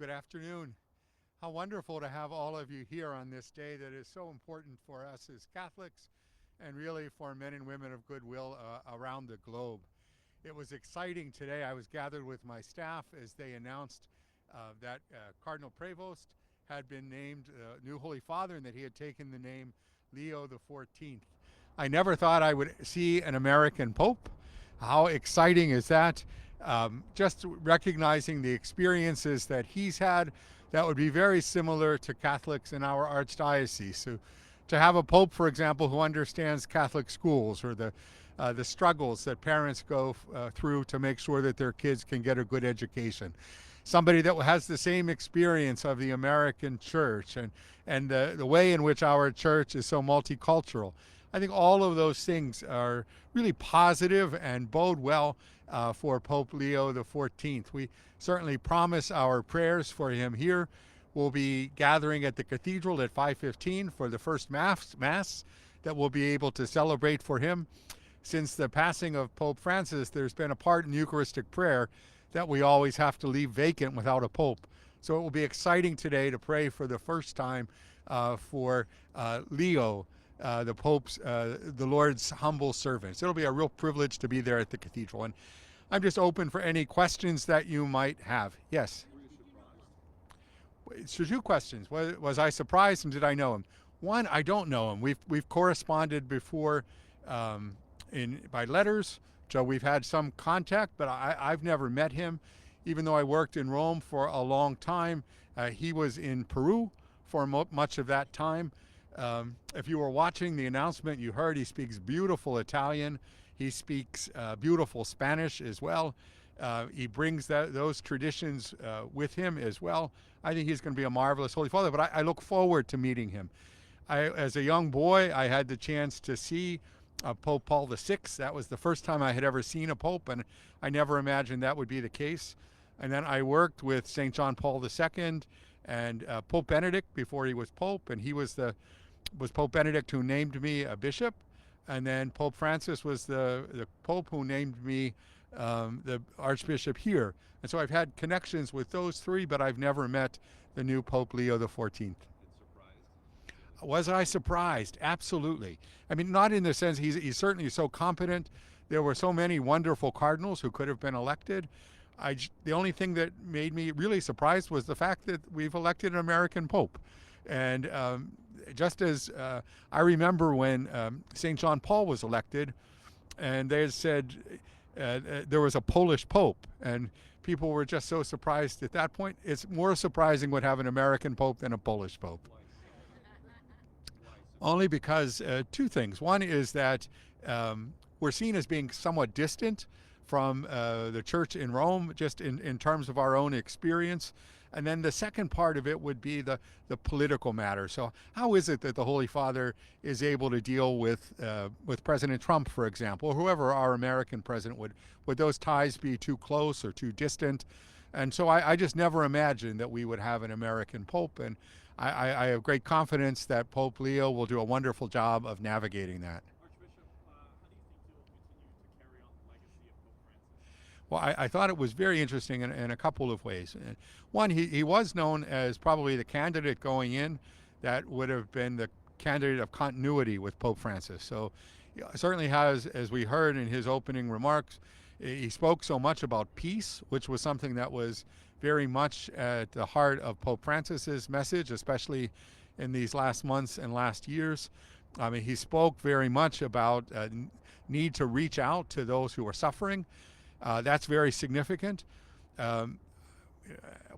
Good afternoon. How wonderful to have all of you here on this day that is so important for us as Catholics and really for men and women of goodwill around the globe. It was exciting today. I was gathered with my staff as they announced that Cardinal Prevost had been named new Holy Father and that he had taken the name Leo XIV. I never thought I would see an American Pope. How exciting is that? Just recognizing the experiences that he's had that would be very similar to Catholics in our archdiocese. So to have a Pope, for example, who understands Catholic schools or the struggles that parents go through to make sure that their kids can get a good education. Somebody that has the same experience of the American church and the way in which our church is so multicultural. I think all of those things are really positive and bode well for Pope Leo XIV. We certainly promise our prayers for him here. We'll be gathering at the cathedral at 5:15 for the first mass that we'll be able to celebrate for him. Since the passing of Pope Francis, there's been a part in Eucharistic prayer that we always have to leave vacant without a Pope. So it will be exciting today to pray for the first time for Leo, the Pope's, the Lord's humble servants. It'll be a real privilege to be there at the cathedral. And I'm just open for any questions that you might have. Yes? So two questions. Was I surprised and did I know him? One, I don't know him. We've corresponded before by letters. So we've had some contact, but I've never met him. Even though I worked in Rome for a long time, he was in Peru for much of that time. If you were watching the announcement, you heard he speaks beautiful Italian. He speaks beautiful Spanish as well. He brings those traditions with him as well. I think he's going to be a marvelous Holy Father, but I look forward to meeting him. As a young boy, I had the chance to see Pope Paul VI. That was the first time I had ever seen a Pope, and I never imagined that would be the case. And then I worked with St. John Paul II and Pope Benedict before he was Pope, and he was Pope Benedict who named me a bishop. And then Pope Francis was the Pope who named me the Archbishop here. And so I've had connections with those three, but I've never met the new Pope Leo XIV. Was I surprised? Absolutely. I mean, not in the sense he's certainly so competent. There were so many wonderful cardinals who could have been elected. The only thing that made me really surprised was the fact that we've elected an American Pope. And just as I remember when St. John Paul was elected, and they had said there was a Polish Pope, and people were just so surprised at that point. It's more surprising would have an American Pope than a Polish Pope. Only because two things. One is that we're seen as being somewhat distant from the church in Rome, just in terms of our own experience. And then the second part of it would be the political matter. So how is it that the Holy Father is able to deal with President Trump, for example, or whoever our American president would? Would those ties be too close or too distant? And so I just never imagined that we would have an American Pope. And I have great confidence that Pope Leo will do a wonderful job of navigating that. Well, I thought it was very interesting in a couple of ways. One, he was known as probably the candidate going in that would have been the candidate of continuity with Pope Francis. So he certainly has, as we heard in his opening remarks, he spoke so much about peace, which was something that was very much at the heart of Pope Francis's message, especially in these last months and last years. I mean, he spoke very much about need to reach out to those who are suffering. That's very significant.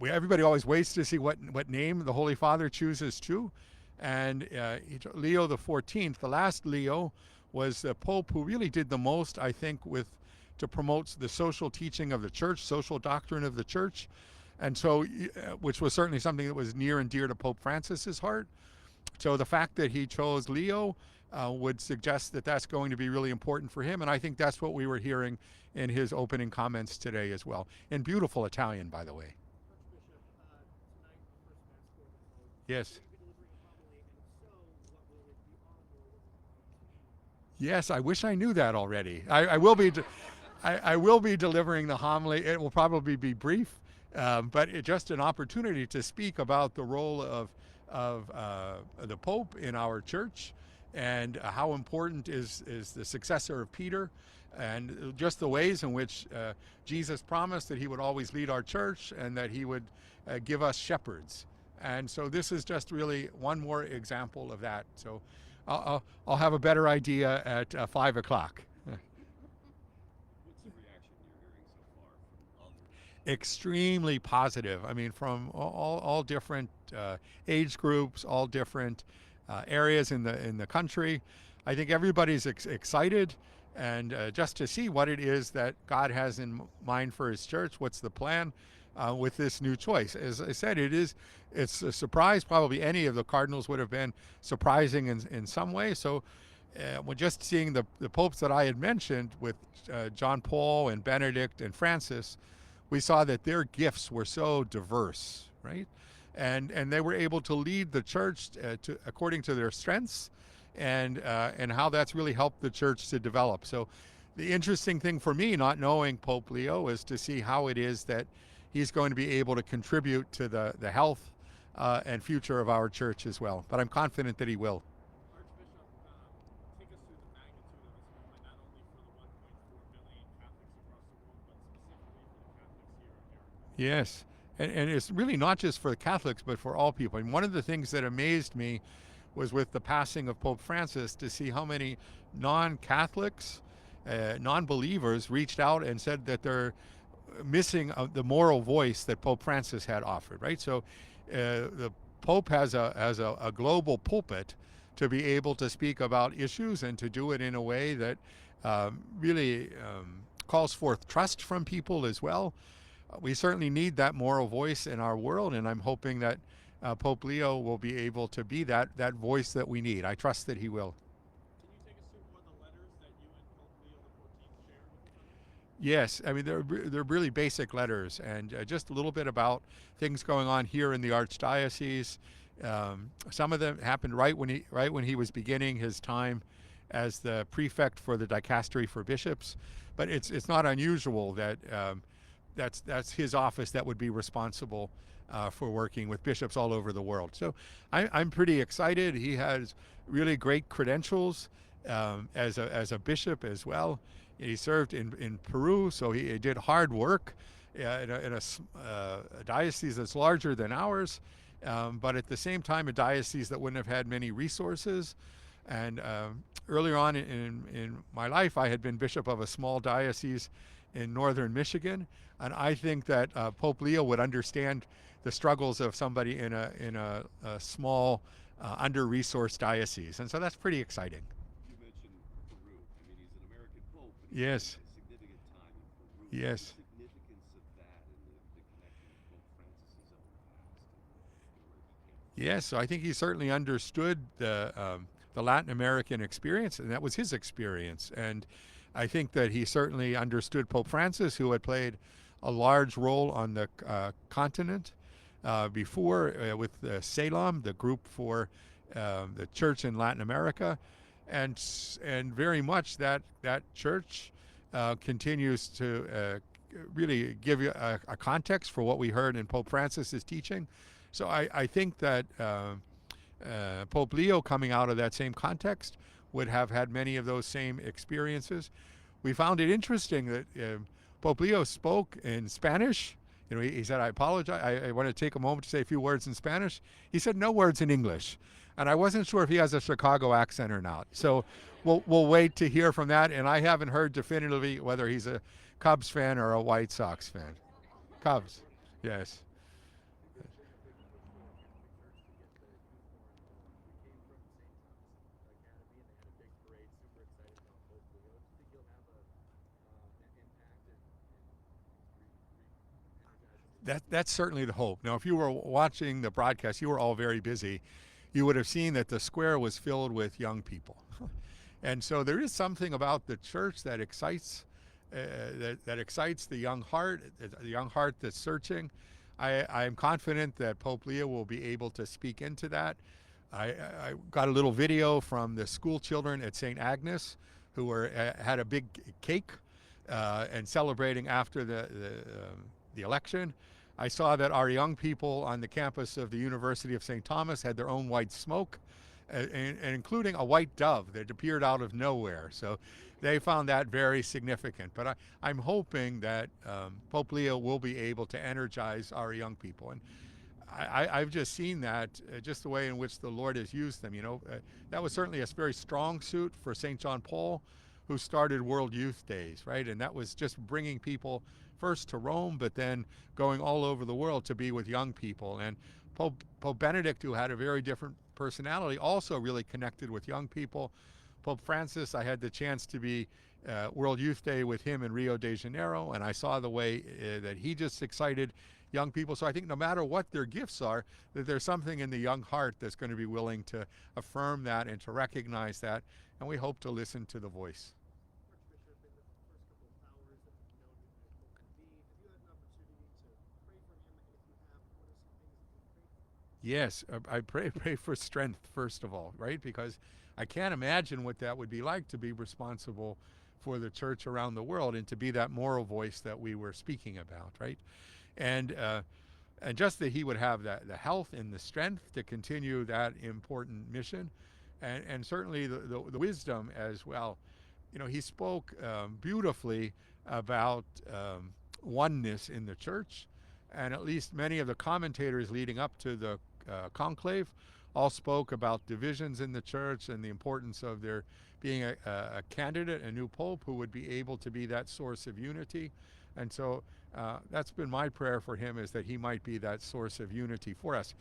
Everybody always waits to see what name the Holy Father chooses too. And Leo XIV, the last Leo, was the Pope who really did the most, I think, to promote the social teaching of the Church, social doctrine of the Church. And so, which was certainly something that was near and dear to Pope Francis's heart. So the fact that he chose Leo would suggest that that's going to be really important for him. And I think that's what we were hearing in his opening comments today as well. In beautiful Italian, by the way. Yes. Yes, I wish I knew that already. I will be delivering the homily. It will probably be brief. but just an opportunity to speak about the role of the Pope in our church, and how important is the successor of Peter, and just the ways in which Jesus promised that he would always lead our church and that he would give us shepherds. And so this is just really one more example of that. So I'll have a better idea at 5 o'clock. What's the reaction you're hearing so far from others? Extremely positive. I mean, from all different age groups, all different areas in the country. I think everybody's excited, and just to see what it is that God has in mind for His church. What's the plan with this new choice? As I said, it's a surprise. Probably any of the cardinals would have been surprising in some way. So. When just seeing the popes that I had mentioned with John Paul and Benedict and Francis, we saw that their gifts were so diverse, right? And they were able to lead the church according to their strengths, and how that's really helped the church to develop. So the interesting thing for me, not knowing Pope Leo, is to see how it is that he's going to be able to contribute to the health and future of our church as well. But I'm confident that he will. Archbishop, take us through the magnitude of this movement, not only for the 1.4 billion Catholics across the world, but specifically for the Catholics here in America. Yes. And it's really not just for the Catholics, but for all people. And one of the things that amazed me was with the passing of Pope Francis to see how many non-Catholics, non-believers reached out and said that they're missing the moral voice that Pope Francis had offered, right? So the Pope has a global pulpit to be able to speak about issues and to do it in a way that really calls forth trust from people as well. We certainly need that moral voice in our world, and I'm hoping that Pope Leo will be able to be that voice that we need. I trust that he will. Can you take us through one of the letters that you and Pope Leo XIV shared with each other? Yes, I mean they're really basic letters, and just a little bit about things going on here in the archdiocese. Some of them happened right when he was beginning his time as the prefect for the dicastery for bishops, but it's not unusual that that's his office that would be responsible for working with bishops all over the world. So I'm pretty excited. He has really great credentials as a bishop as well. He served in Peru, so he did hard work in a diocese that's larger than ours, but at the same time a diocese that wouldn't have had many resources. And earlier on in my life, I had been bishop of a small diocese in northern Michigan, and I think that Pope Leo would understand the struggles of somebody in a small, under-resourced diocese, and so that's pretty exciting. You mentioned Peru. I mean, he's an American pope, and he Yes, spent a significant time in Peru. What's yes, the significance of that and the connection with Pope Francis's own past and where he came from? yes. So I think he certainly understood the Latin American experience, and that was his experience. And I think that he certainly understood Pope Francis, who had played a large role on the continent before with Salem, the group for the church in Latin America, and very much that church continues to really give you a context for what we heard in Pope Francis's teaching. So I think that Pope Leo, coming out of that same context, would have had many of those same experiences. We found it interesting that Pope Leo spoke in Spanish. You know, he said, "I apologize. I want to take a moment to say a few words in Spanish." He said no words in English, and I wasn't sure if he has a Chicago accent or not. So we'll wait to hear from that. And I haven't heard definitively whether he's a Cubs fan or a White Sox fan. Cubs, yes. That's certainly the hope. Now, if you were watching the broadcast, you were all very busy. You would have seen that the square was filled with young people, and so there is something about the church that excites that excites the young heart that's searching. I'm confident that Pope Leo will be able to speak into that. I got a little video from the school children at St. Agnes who had a big cake and celebrating after the election. I saw that our young people on the campus of the University of St. Thomas had their own white smoke, and including a white dove that appeared out of nowhere. So they found that very significant. But I'm hoping that Pope Leo will be able to energize our young people. And I've just seen that, just the way in which the Lord has used them. That was certainly a very strong suit for St. John Paul, who started World Youth Days, right? And that was just bringing people first to Rome, but then going all over the world to be with young people. And Pope Benedict, who had a very different personality, also really connected with young people. Pope Francis, I had the chance to be World Youth Day with him in Rio de Janeiro, and I saw the way that he just excited young people. So I think no matter what their gifts are, that there's something in the young heart that's going to be willing to affirm that and to recognize that, and we hope to listen to the voice. Archbishop, in the first couple of hours that we've known Pope Benedict, have you had an opportunity to pray for him? And if you have, what are some things that you've prayed for? Yes, I pray for strength first of all, right? Because I can't imagine what that would be like to be responsible for the church around the world and to be that moral voice that we were speaking about, right? And just that he would have the health and the strength to continue that important mission, and certainly the wisdom as well. He spoke beautifully about oneness in the church, and at least many of the commentators leading up to the conclave all spoke about divisions in the church and the importance of there being a candidate, a new pope, who would be able to be that source of unity. And so that's been my prayer for him, is that he might be that source of unity for us.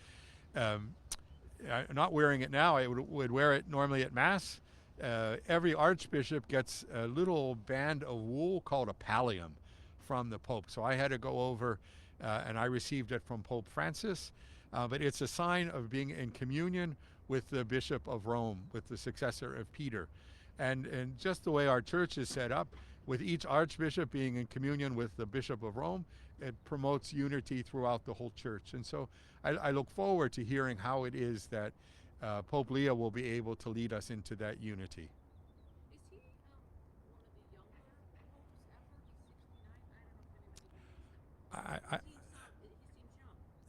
Not wearing it now, I would wear it normally at Mass. Every archbishop gets a little band of wool called a pallium from the Pope. So I had to go over and I received it from Pope Francis. But it's a sign of being in communion with the Bishop of Rome, with the successor of Peter. And just the way our church is set up, with each archbishop being in communion with the Bishop of Rome, it promotes unity throughout the whole church. And so I look forward to hearing how it is that Pope Leo will be able to lead us into that unity. Is he one of the younger popes ever? He's 69. I don't know if anybody knows that. I,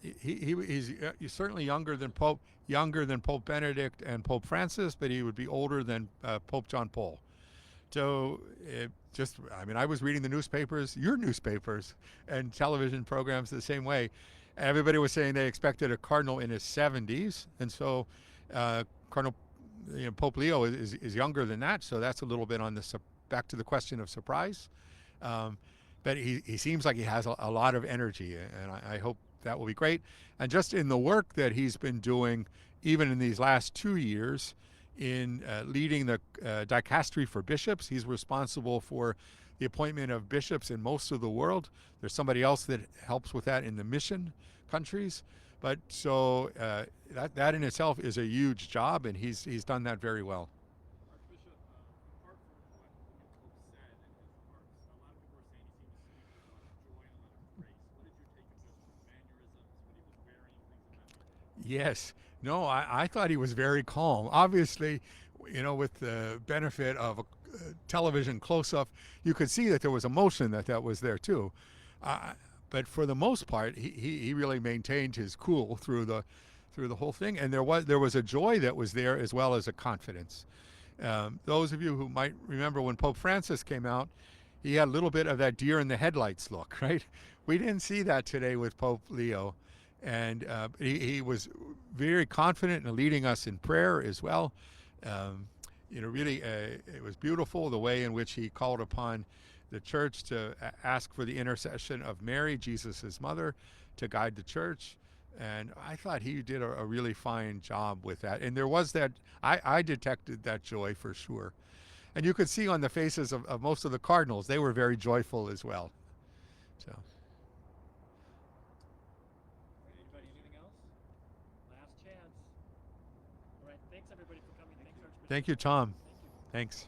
He seems young. he's certainly younger than Pope Benedict and Pope Francis, but he would be older than Pope John Paul. So I was reading the newspapers, your newspapers, and television programs the same way. Everybody was saying they expected a cardinal in his 70s, and so Pope Leo is younger than that. So that's a little bit on back to the question of surprise. But he seems like he has a lot of energy, and I hope that will be great. And just in the work that he's been doing, even in these last 2 years, in leading the dicastery for bishops. He's responsible for the appointment of bishops in most of the world. There's somebody else that helps with that in the mission countries. But so that in itself is a huge job, and he's done that very well. Archbishop, apart from what the Pope said in his remarks, a lot of people are saying he seemed to speak with a lot of joy and a lot of grace. What did you take of just his mannerisms, what he was wearing, things of that nature? Yes. No, I thought he was very calm. Obviously, with the benefit of a television close-up, you could see that there was emotion that was there too. But for the most part, he really maintained his cool through the whole thing, and there was a joy that was there as well as a confidence. Those of you who might remember when Pope Francis came out, he had a little bit of that deer in the headlights look, right? We didn't see that today with Pope Leo. And he was very confident in leading us in prayer as well. Really, it was beautiful the way in which he called upon the church to ask for the intercession of Mary, Jesus' mother, to guide the church. And I thought he did a really fine job with that. And there was that, I detected that joy for sure. And you could see on the faces of most of the cardinals, they were very joyful as well. So. Anybody, anything else? Last chance. All right, thanks everybody for coming. Thanks, Archbishop. Thank you, Tom. Thank you. Thanks.